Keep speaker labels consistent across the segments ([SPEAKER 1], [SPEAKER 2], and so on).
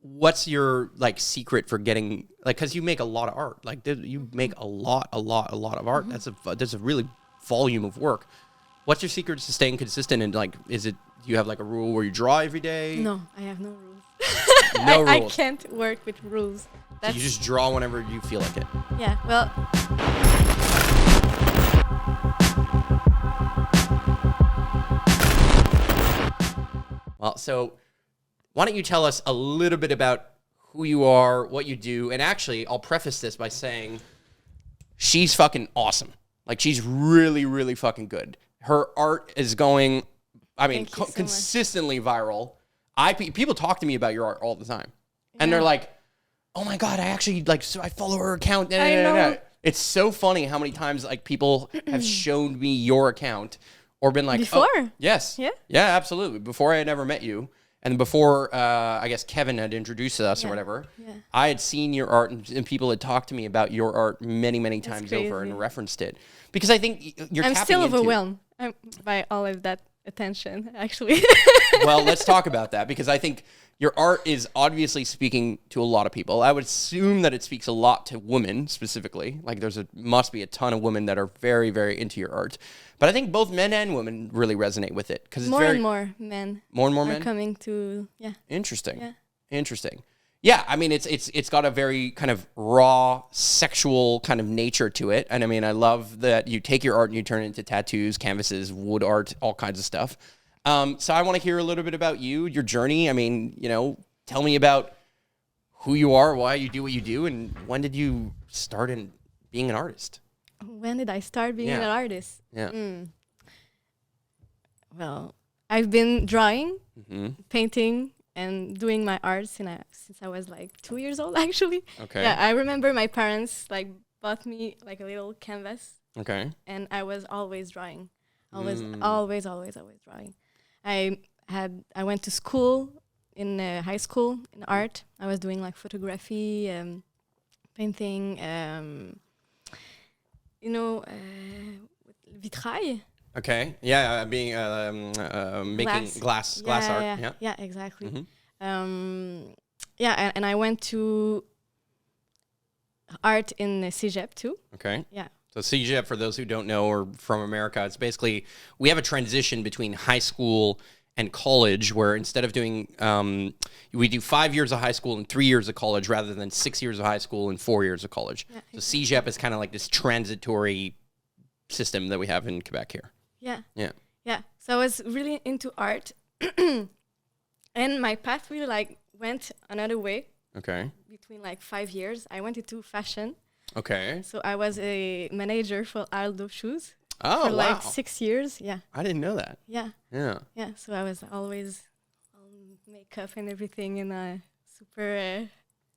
[SPEAKER 1] what's your like secret for getting like, because you make a lot of art, like you make a lot of art. That's a really volume of work. What's your secret to staying consistent? And like, do you have like a rule where you draw every day?
[SPEAKER 2] No, I have no rules.
[SPEAKER 1] No
[SPEAKER 2] I
[SPEAKER 1] rules.
[SPEAKER 2] can't work with rules.
[SPEAKER 1] So you just draw whenever you feel like it.
[SPEAKER 2] Yeah, well.
[SPEAKER 1] Well, so why don't you tell us a little bit about who you are, what you do, and actually, I'll preface this by saying she's fucking awesome. Like, she's really, really fucking good. Her art is going, I mean, consistently viral. People talk to me about your art all the time. And they're like, oh my God, I actually, like, so I follow her account.
[SPEAKER 2] I know.
[SPEAKER 1] It's so funny how many times, like, people have shown me your account or been like,
[SPEAKER 2] Before?
[SPEAKER 1] Oh, yes.
[SPEAKER 2] Yeah?
[SPEAKER 1] Yeah, absolutely. Before I had ever met you. And before, I guess, Kevin had introduced us or whatever, I had seen your art and people had talked to me about your art many, many times over and referenced it. Because I think you're
[SPEAKER 2] I'm still overwhelmed by all of that attention, actually.
[SPEAKER 1] Well, let's talk about that, because I think your art is obviously speaking to a lot of people. I would assume that it speaks a lot to women specifically. Like must be a ton of women that are very, very into your art. But I think both men and women really resonate with it, because it's
[SPEAKER 2] more and more men.
[SPEAKER 1] More and more
[SPEAKER 2] are
[SPEAKER 1] men
[SPEAKER 2] coming to
[SPEAKER 1] Interesting.
[SPEAKER 2] Yeah.
[SPEAKER 1] Interesting. Yeah, I mean it's got a very kind of raw sexual kind of nature to it. And I mean, I love that you take your art and you turn it into tattoos, canvases, wood art, all kinds of stuff. So I want to hear a little bit about you, your journey. I mean, tell me about who you are, why you do what you do, and when did you start in being an artist?
[SPEAKER 2] When did I start being an artist?
[SPEAKER 1] Yeah.
[SPEAKER 2] Well, I've been drawing, painting, and doing my art since I was like 2 years old, actually.
[SPEAKER 1] Okay.
[SPEAKER 2] Yeah, I remember my parents like bought me like a little canvas.
[SPEAKER 1] Okay.
[SPEAKER 2] And I was always drawing, always drawing. I went to school in high school in art. I was doing like photography, painting, vitrail.
[SPEAKER 1] Okay. Yeah, being making glass art.
[SPEAKER 2] Yeah, exactly. Mm-hmm. And I went to art in Cégep too.
[SPEAKER 1] Okay.
[SPEAKER 2] Yeah.
[SPEAKER 1] So Cégep, for those who don't know or from America, it's basically, we have a transition between high school and college where instead of doing, we do 5 years of high school and 3 years of college rather than 6 years of high school and 4 years of college. Yeah, so Cégep is kind of like this transitory system that we have in Quebec here.
[SPEAKER 2] Yeah.
[SPEAKER 1] Yeah.
[SPEAKER 2] Yeah. So I was really into art and my path really like went another way.
[SPEAKER 1] Okay.
[SPEAKER 2] Between like 5 years, I went into fashion.
[SPEAKER 1] Okay.
[SPEAKER 2] So I was a manager for Aldo shoes
[SPEAKER 1] for
[SPEAKER 2] like 6 years. Yeah.
[SPEAKER 1] I didn't know that.
[SPEAKER 2] Yeah.
[SPEAKER 1] Yeah.
[SPEAKER 2] Yeah. So I was always on makeup and everything and super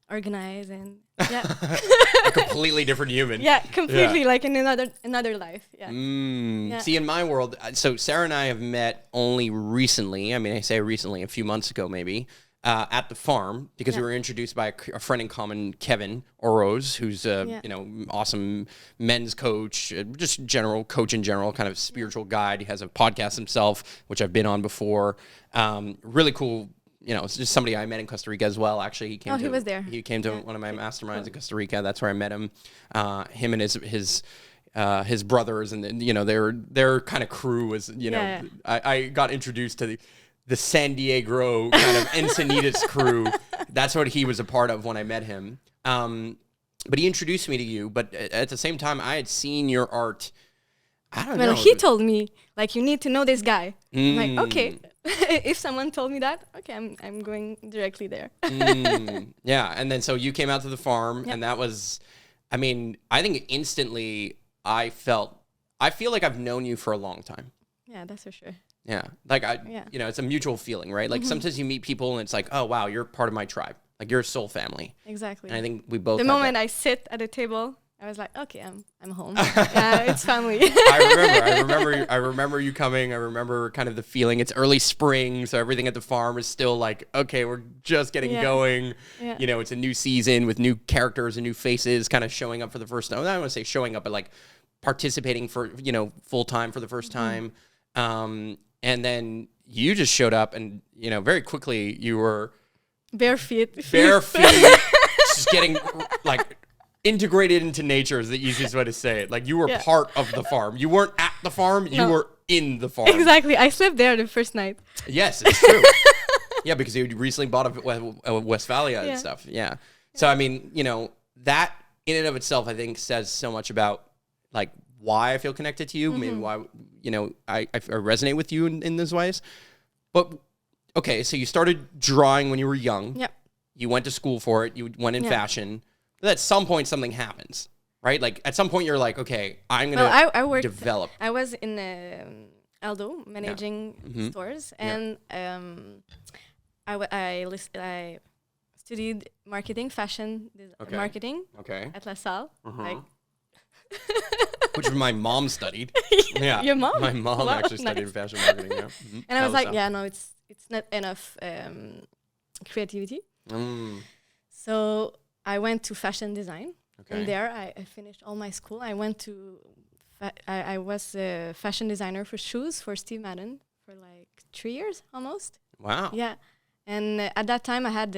[SPEAKER 2] organized and
[SPEAKER 1] a completely different human.
[SPEAKER 2] Yeah, completely like in another life. Yeah.
[SPEAKER 1] Yeah. See, in my world, so Sarah and I have met only recently. I mean, I say recently, a few months ago maybe. At the farm, because we were introduced by a friend in common, Kevin Oroz, who's awesome men's coach, just general coach in general, kind of spiritual guide. He has a podcast himself, which I've been on before. Really cool. It's just somebody I met in Costa Rica as well. Actually, he
[SPEAKER 2] was there.
[SPEAKER 1] He came to one of my masterminds in Costa Rica. That's where I met him. Him and his brothers, and their kind of crew was. I got introduced to the San Diego kind of Encinitas crew. That's what he was a part of when I met him. But he introduced me to you. But at the same time, I had seen your art. I don't know.
[SPEAKER 2] Well, he told me, like, you need to know this guy. I'm like, okay. If someone told me that, okay, I'm going directly there.
[SPEAKER 1] Yeah, and then so you came out to the farm, and that was, I mean, I think instantly I feel like I've known you for a long time.
[SPEAKER 2] Yeah, that's for sure.
[SPEAKER 1] Yeah. Like, it's a mutual feeling, right? Like, sometimes you meet people and it's like, oh, wow, you're part of my tribe. Like, you're a soul family.
[SPEAKER 2] Exactly.
[SPEAKER 1] And I think we both
[SPEAKER 2] The moment I sit at the table, I was like, okay, I'm home. It's family.
[SPEAKER 1] I remember you coming. I remember kind of the feeling. It's early spring, so everything at the farm is still like, okay, we're just getting going. Yeah. It's a new season with new characters and new faces kind of showing up for the first time. I don't want to say showing up, but like participating for, full time for the first time. And then you just showed up and, very quickly you were
[SPEAKER 2] bare feet.
[SPEAKER 1] Bare feet, just getting like integrated into nature is the easiest way to say it. Like you were part of the farm. You weren't at the farm. You were in the farm.
[SPEAKER 2] Exactly. I slept there the first night.
[SPEAKER 1] Yes, it's true. Yeah, because you recently bought a Westphalia and stuff. Yeah. So I mean, you know, that in and of itself, I think says so much about like why I feel connected to you. Maybe why, you know, I resonate with you in those ways. But okay, so you started drawing when you were young.
[SPEAKER 2] Yep.
[SPEAKER 1] You went to school for it. You went in fashion. But at some point, something happens, right? Like at some point, you're like, okay, I'm gonna
[SPEAKER 2] I worked,
[SPEAKER 1] develop.
[SPEAKER 2] I was in Aldo managing stores, and I studied marketing, fashion marketing at La Salle. Like
[SPEAKER 1] which my mom studied. Yeah,
[SPEAKER 2] your mom?
[SPEAKER 1] My mom actually studied fashion marketing. Yeah,
[SPEAKER 2] and I was like, no, it's not enough creativity. So I went to fashion design, and there I finished all my school. I went to I was a fashion designer for shoes for Steve Madden for like 3 years almost.
[SPEAKER 1] Wow.
[SPEAKER 2] Yeah, and at that time I had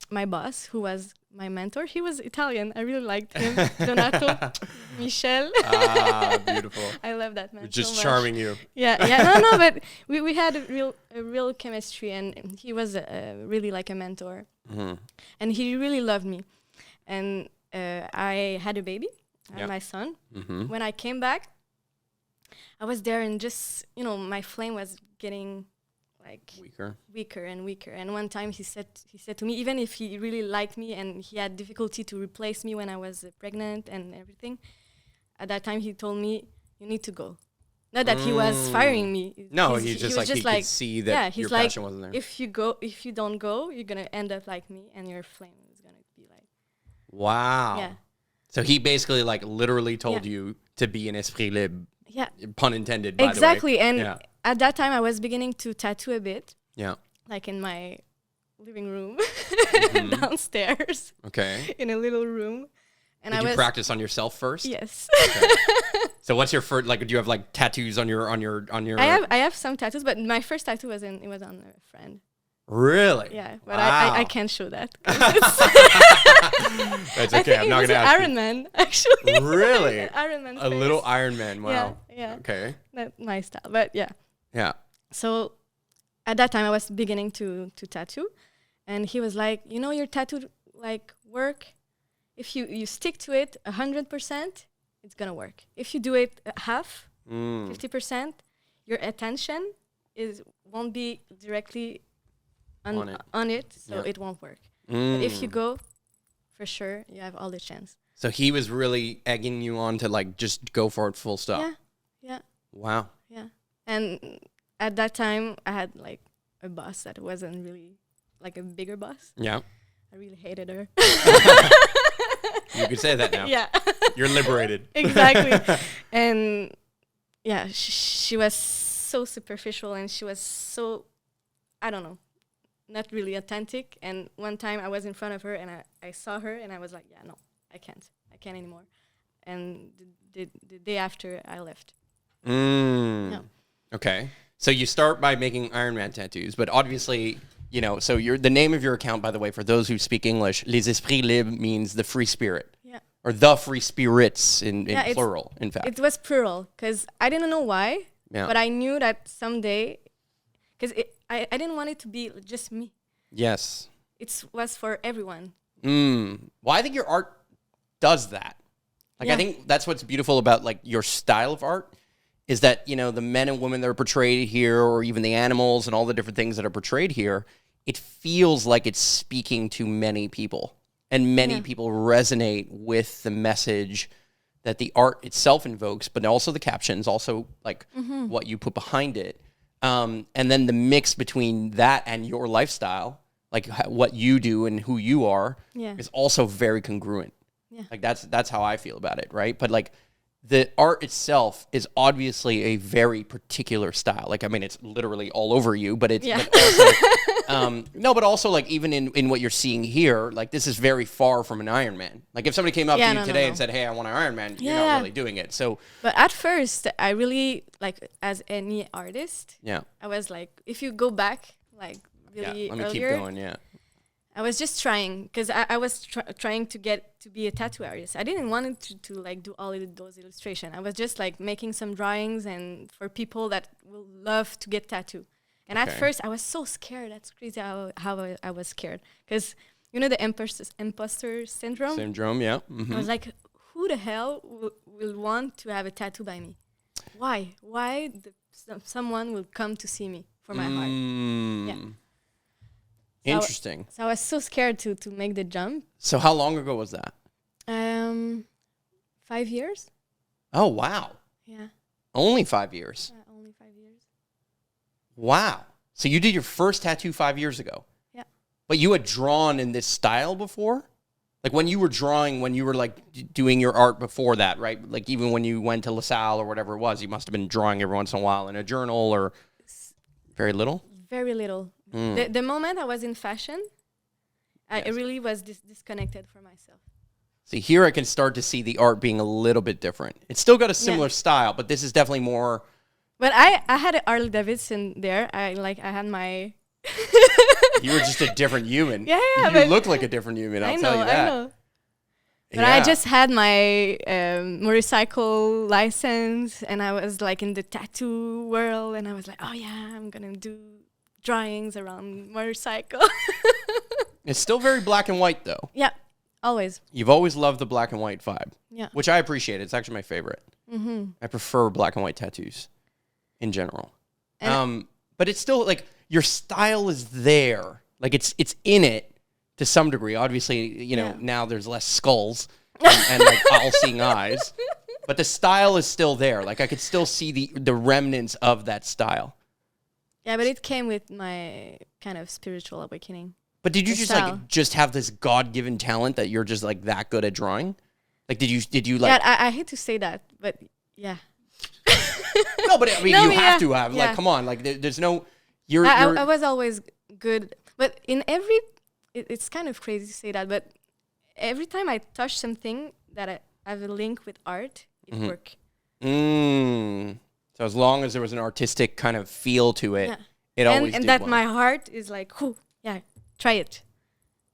[SPEAKER 2] my boss who was my mentor. He was Italian. I really liked him. Donato Michel.
[SPEAKER 1] Ah, beautiful.
[SPEAKER 2] I love that man.
[SPEAKER 1] Just
[SPEAKER 2] so
[SPEAKER 1] charming you.
[SPEAKER 2] Yeah, no, but we had a real chemistry, and he was really like a mentor, and he really loved me, and I had a baby, my son. When I came back, I was there, and just my flame was getting like weaker and weaker. And one time he said to me, even if he really liked me and he had difficulty to replace me when I was pregnant and everything, at that time he told me, you need to go. Not that he was firing me.
[SPEAKER 1] No, he could see that your passion wasn't there.
[SPEAKER 2] If you don't go, you're gonna end up like me, and your flame is gonna be like.
[SPEAKER 1] Wow.
[SPEAKER 2] Yeah.
[SPEAKER 1] So he basically like literally told you to be an esprit libre.
[SPEAKER 2] Yeah.
[SPEAKER 1] Pun intended. By
[SPEAKER 2] exactly,
[SPEAKER 1] the way.
[SPEAKER 2] and at that time I was beginning to tattoo a bit.
[SPEAKER 1] Yeah.
[SPEAKER 2] Like in my living room downstairs.
[SPEAKER 1] Okay.
[SPEAKER 2] In a little room. And
[SPEAKER 1] Did you practice on yourself first?
[SPEAKER 2] Yes.
[SPEAKER 1] Okay. So what's your first, like, do you have like tattoos on your?
[SPEAKER 2] I have some tattoos, but my first tattoo was on a friend.
[SPEAKER 1] Really?
[SPEAKER 2] Yeah, but I can't show that.
[SPEAKER 1] That's okay. I'm not gonna ask.
[SPEAKER 2] Iron Man, actually.
[SPEAKER 1] Really?
[SPEAKER 2] Iron Man.
[SPEAKER 1] A little Iron Man. Wow.
[SPEAKER 2] Yeah.
[SPEAKER 1] Okay.
[SPEAKER 2] Not my style, but yeah.
[SPEAKER 1] Yeah.
[SPEAKER 2] So at that time I was beginning to tattoo, and he was like, your tattoo like work. If you stick to it 100%, it's gonna work. If you do it half, 50%, your attention won't be directly on it, so it won't work. But if you go, for sure, you have all the chance.
[SPEAKER 1] So he was really egging you on to like just go for it full stop.
[SPEAKER 2] Yeah.
[SPEAKER 1] Wow.
[SPEAKER 2] Yeah. And at that time, I had like a boss that wasn't really like a bigger boss.
[SPEAKER 1] Yeah.
[SPEAKER 2] I really hated her.
[SPEAKER 1] You could say that now.
[SPEAKER 2] Yeah.
[SPEAKER 1] You're liberated.
[SPEAKER 2] Exactly. And yeah, she was so superficial, and she was so, I don't know, not really authentic. And one time I was in front of her, and I saw her, and I was like, yeah, no, I can't anymore. And the day after I left.
[SPEAKER 1] No. Okay. So you start by making Iron Man tattoos, but obviously, so the name of your account, by the way, for those who speak English, Les Esprits Libres means the free spirit. Yeah. Or the free spirits in plural, in fact.
[SPEAKER 2] It was plural, because I didn't know why, but I knew that someday, because I didn't want it to be just me. Yes. It was for everyone.
[SPEAKER 1] Well, I think your art does that. Like, I think that's what's beautiful about like your style of art is that, the men and women that are portrayed here, or even the animals and all the different things that are portrayed here, it feels like it's speaking to many people, and many people resonate with the message that the art itself invokes, but also the captions, also like what you put behind it. And then the mix between that and your lifestyle, like what you do and who you are, is also very congruent. Yeah. Like that's how I feel about it, right? But like the art itself is obviously a very particular style. Like, I mean, it's literally all over you, but it's but also, but also like even in what you're seeing here, like this is very far from an Iron Man. Like if somebody came up to you today and said, "Hey, I want an Iron Man," you're not really doing it. So,
[SPEAKER 2] but at first, I really like, as any artist, I was like, if you go back, like really
[SPEAKER 1] let me
[SPEAKER 2] earlier,
[SPEAKER 1] keep going. Yeah,
[SPEAKER 2] I was just trying because I was trying to get to be a tattoo artist. I didn't want it to like do all of those illustrations. I was just like making some drawings and for people that will love to get tattoo. And at first I was so scared. That's crazy how I was scared because you know the imposter syndrome.
[SPEAKER 1] Syndrome, yeah. Mm-hmm.
[SPEAKER 2] I was like, who the hell will want to have a tattoo by me? Why? Why someone will come to see me for my heart? Yeah.
[SPEAKER 1] Interesting.
[SPEAKER 2] So I was so scared to make the jump.
[SPEAKER 1] So how long ago was that?
[SPEAKER 2] 5 years.
[SPEAKER 1] Oh, wow.
[SPEAKER 2] Yeah.
[SPEAKER 1] Only 5 years.
[SPEAKER 2] Yeah, only 5 years.
[SPEAKER 1] Wow. So you did your first tattoo 5 years ago.
[SPEAKER 2] Yeah.
[SPEAKER 1] But you had drawn in this style before? Like when you were drawing, when you were like doing your art before that, right? Like even when you went to LaSalle or whatever it was, you must have been drawing every once in a while in a journal or very little?
[SPEAKER 2] Very little. The moment I was in fashion, I really was disconnected from myself.
[SPEAKER 1] See, here I can start to see the art being a little bit different. It's still got a similar style, but this is definitely more...
[SPEAKER 2] But I had a Harley Davidson there. I had my...
[SPEAKER 1] You were just a different human.
[SPEAKER 2] Yeah.
[SPEAKER 1] You look like a different human, I'll tell you that.
[SPEAKER 2] I know. But I just had my motorcycle license, and I was like in the tattoo world, and I was like, oh yeah, I'm gonna do drawings around motorcycle.
[SPEAKER 1] It's still very black and white, though.
[SPEAKER 2] Yeah, always.
[SPEAKER 1] You've always loved the black and white vibe.
[SPEAKER 2] Yeah.
[SPEAKER 1] Which I appreciate. It's actually my favorite. Mm-hmm. I prefer black and white tattoos in general. But it's still like your style is there. Like it's in it to some degree. Obviously, you know, now there's less skulls and like all-seeing eyes. But the style is still there. Like I could still see the remnants of that style.
[SPEAKER 2] Yeah, but it came with my kind of spiritual awakening.
[SPEAKER 1] But did you just have this God-given talent that you're just like that good at drawing? Like did you like?
[SPEAKER 2] Yeah, I hate to say that, but yeah.
[SPEAKER 1] No, but I mean you have to have like come on, like there's no. I
[SPEAKER 2] was always good, but in every, it's kind of crazy to say that, but every time I touch something that I have a link with art, it works.
[SPEAKER 1] So as long as there was an artistic kind of feel to it, it always
[SPEAKER 2] and
[SPEAKER 1] did
[SPEAKER 2] that
[SPEAKER 1] well.
[SPEAKER 2] my heart is like, oh yeah, try it,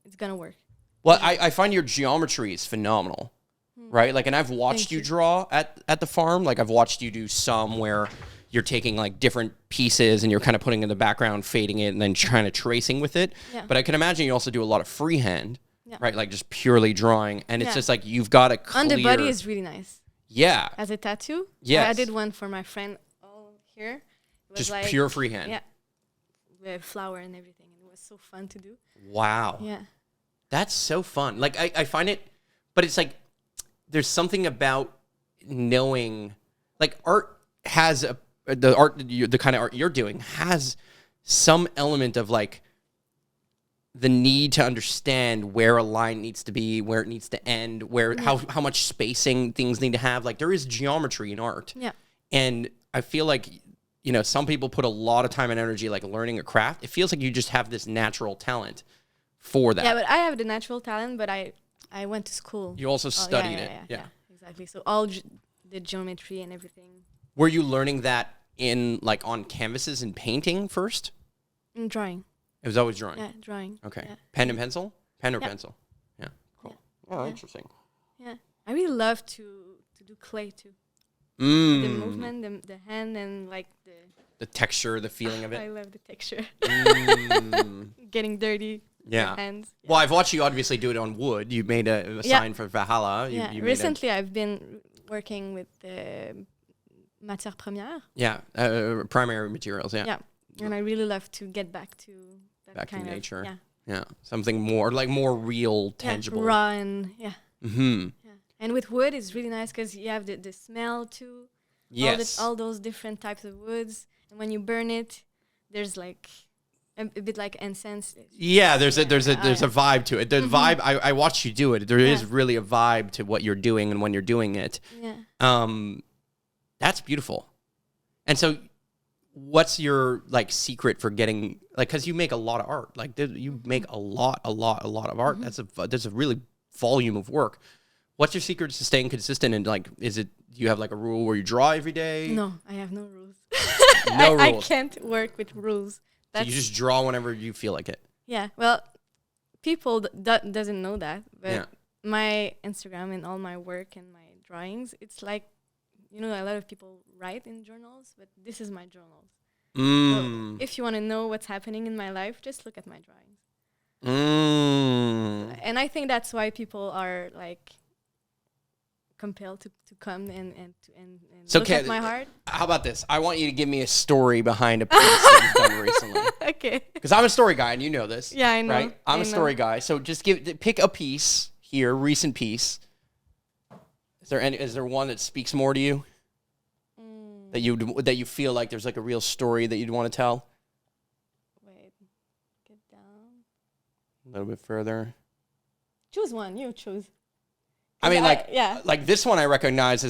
[SPEAKER 2] it's gonna work.
[SPEAKER 1] Well, I find your geometry is phenomenal, right? Like, and I've watched you draw at the farm. Like, I've watched you do some where you're taking like different pieces and you're kind of putting in the background, fading it, and then kind of tracing with it. Yeah. But I can imagine you also do a lot of freehand, right? Like just purely drawing, and it's just like you've got a clear...
[SPEAKER 2] On the body is really nice.
[SPEAKER 1] Yeah.
[SPEAKER 2] As a tattoo?
[SPEAKER 1] Yes.
[SPEAKER 2] I did one for my friend here. It was
[SPEAKER 1] just
[SPEAKER 2] like,
[SPEAKER 1] pure freehand.
[SPEAKER 2] Yeah. With flower and everything. And it was so fun to do.
[SPEAKER 1] Wow.
[SPEAKER 2] Yeah. That's
[SPEAKER 1] so fun. Like, I find it, but it's like, there's something about knowing, like, art has the kind of art you're doing has some element of, like, the need to understand where a line needs to be, where it needs to end, where how much spacing things need to have. Like, there is geometry in art.
[SPEAKER 2] Yeah.
[SPEAKER 1] And I feel like, you know, some people put a lot of time and energy, like, learning a craft. It feels like you just have this natural talent for that.
[SPEAKER 2] Yeah, but I have the natural talent, but I went to school.
[SPEAKER 1] You also studied it.
[SPEAKER 2] Yeah, exactly. So all the geometry and everything.
[SPEAKER 1] Were you learning that in, like, on canvases and painting first?
[SPEAKER 2] In drawing.
[SPEAKER 1] It was always drawing?
[SPEAKER 2] Yeah, drawing.
[SPEAKER 1] Okay.
[SPEAKER 2] Yeah.
[SPEAKER 1] Pen and pencil? Pen or pencil? Yeah, cool.
[SPEAKER 2] Yeah.
[SPEAKER 1] Oh, interesting.
[SPEAKER 2] Yeah. I really love to do clay, too. The movement, the hand, and, like,
[SPEAKER 1] the texture, the feeling of it.
[SPEAKER 2] I love the texture. Getting dirty.
[SPEAKER 1] Yeah.
[SPEAKER 2] Hands. Yeah.
[SPEAKER 1] Well, I've watched you obviously do it on wood. You made a sign for Valhalla. You
[SPEAKER 2] Recently, I've been working with matière première.
[SPEAKER 1] Yeah, primary materials. Yeah.
[SPEAKER 2] Yeah, and I really love to get back to that
[SPEAKER 1] back
[SPEAKER 2] kind
[SPEAKER 1] to nature.
[SPEAKER 2] Of,
[SPEAKER 1] yeah, something more like more real, tangible,
[SPEAKER 2] raw, and yeah.
[SPEAKER 1] Mm-hmm.
[SPEAKER 2] Yeah. And with wood, it's really nice because you have the smell too.
[SPEAKER 1] Yes.
[SPEAKER 2] All those different types of woods, and when you burn it, there's like a bit like incense.
[SPEAKER 1] Yeah, there's a vibe to it. The vibe I watched you do it. There is really a vibe to what you're doing and when you're doing it.
[SPEAKER 2] Yeah.
[SPEAKER 1] That's beautiful. And so, what's your like secret for getting like? Because you make a lot of art. Like you make a lot of art. That's a really volume of work. What's your secret to staying consistent? And like, is it you have like a rule where you draw every day?
[SPEAKER 2] No, I have no rules.
[SPEAKER 1] No rules.
[SPEAKER 2] I can't work with rules.
[SPEAKER 1] So you just draw whenever you feel like it.
[SPEAKER 2] Yeah. Well, people doesn't know that, but
[SPEAKER 1] Yeah.
[SPEAKER 2] my Instagram and all my work and my drawings, it's like, you know, a lot of people write in journals, but this is my journals. So if you want to know what's happening in my life, just look at my drawings. And I think that's why people are like compelled to come and
[SPEAKER 1] So
[SPEAKER 2] look at my heart.
[SPEAKER 1] How about this? I want you to give me a story behind a piece that you've done recently.
[SPEAKER 2] Okay.
[SPEAKER 1] Because I'm a story guy, and you know this.
[SPEAKER 2] Yeah, I know.
[SPEAKER 1] Right? I'm a story guy. So just pick a piece here, recent piece. Is there one that speaks more to you? That you feel like there's like a real story that you'd want to tell?
[SPEAKER 2] Wait, get down.
[SPEAKER 1] A little bit further.
[SPEAKER 2] Choose one. You choose.
[SPEAKER 1] I mean,
[SPEAKER 2] yeah.
[SPEAKER 1] like this one I recognize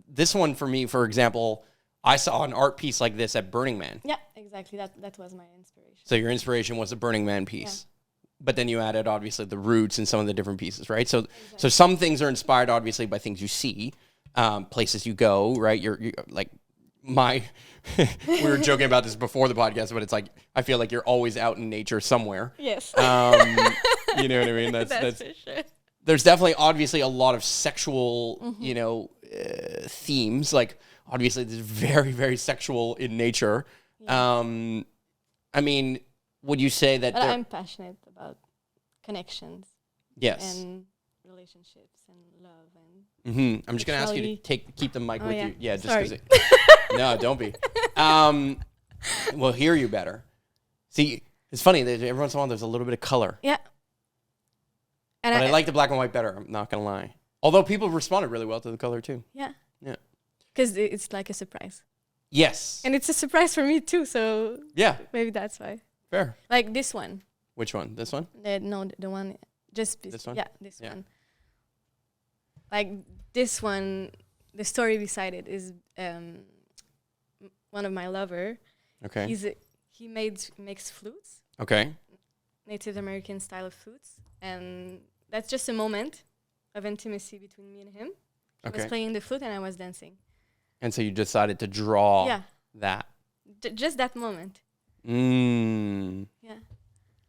[SPEAKER 1] this one for me, for example, I saw an art piece like this at Burning Man.
[SPEAKER 2] Yeah, exactly. That was my inspiration.
[SPEAKER 1] So your inspiration was the Burning Man piece. Yeah. But then you added, obviously, the roots and some of the different pieces, right? So So some things are inspired, obviously, by things you see, places you go, right? You're like we were joking about this before the podcast, but it's like, I feel like you're always out in nature somewhere.
[SPEAKER 2] Yes.
[SPEAKER 1] You know what I mean? That's
[SPEAKER 2] for sure.
[SPEAKER 1] There's definitely, obviously, a lot of sexual, you know, themes. Like, obviously, this is very, very sexual in nature. Yeah. I mean, would you say that...
[SPEAKER 2] But I'm passionate about connections.
[SPEAKER 1] Yes.
[SPEAKER 2] And relationships and love and...
[SPEAKER 1] I'm just going to ask you to keep the mic with you. Yeah, just because... No, don't be. We'll hear you better. See, it's funny. Every once in a while, there's a little bit of color.
[SPEAKER 2] Yeah.
[SPEAKER 1] And I like the black and white better. I'm not going to lie. Although people responded really well to the color, too.
[SPEAKER 2] Yeah.
[SPEAKER 1] Yeah.
[SPEAKER 2] Because it's like a surprise.
[SPEAKER 1] Yes.
[SPEAKER 2] And it's a surprise for me, too. So
[SPEAKER 1] yeah,
[SPEAKER 2] maybe that's why.
[SPEAKER 1] Fair.
[SPEAKER 2] Like this one.
[SPEAKER 1] Which one? This one?
[SPEAKER 2] No, the one. Just
[SPEAKER 1] this one?
[SPEAKER 2] Yeah, this one. Like this one, the story beside it is one of my lover.
[SPEAKER 1] Okay.
[SPEAKER 2] He makes flutes.
[SPEAKER 1] Okay.
[SPEAKER 2] Native American style of flutes, and that's just a moment of intimacy between me and him. He was playing the flute and I was dancing. And
[SPEAKER 1] so you decided to draw that.
[SPEAKER 2] Just that moment. Yeah.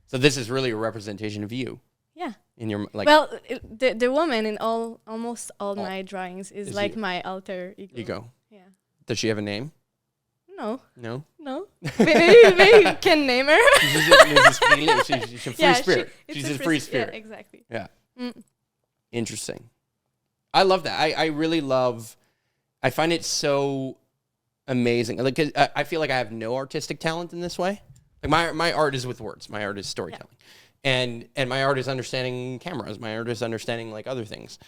[SPEAKER 1] So this is really a representation of you.
[SPEAKER 2] Yeah.
[SPEAKER 1] In your
[SPEAKER 2] well, the woman in almost all my drawings is like you. My alter ego. Yeah.
[SPEAKER 1] Does she have a name?
[SPEAKER 2] No.
[SPEAKER 1] No?
[SPEAKER 2] No. Maybe you can name her.
[SPEAKER 1] She's a free spirit. She's a free spirit.
[SPEAKER 2] Yeah, exactly.
[SPEAKER 1] Yeah. Interesting. I love that. I really love... I find it so amazing. Like, 'cause I feel like I have no artistic talent in this way. Like my art is with words. My art is storytelling. Yeah. And my art is understanding cameras. My art is understanding like other things.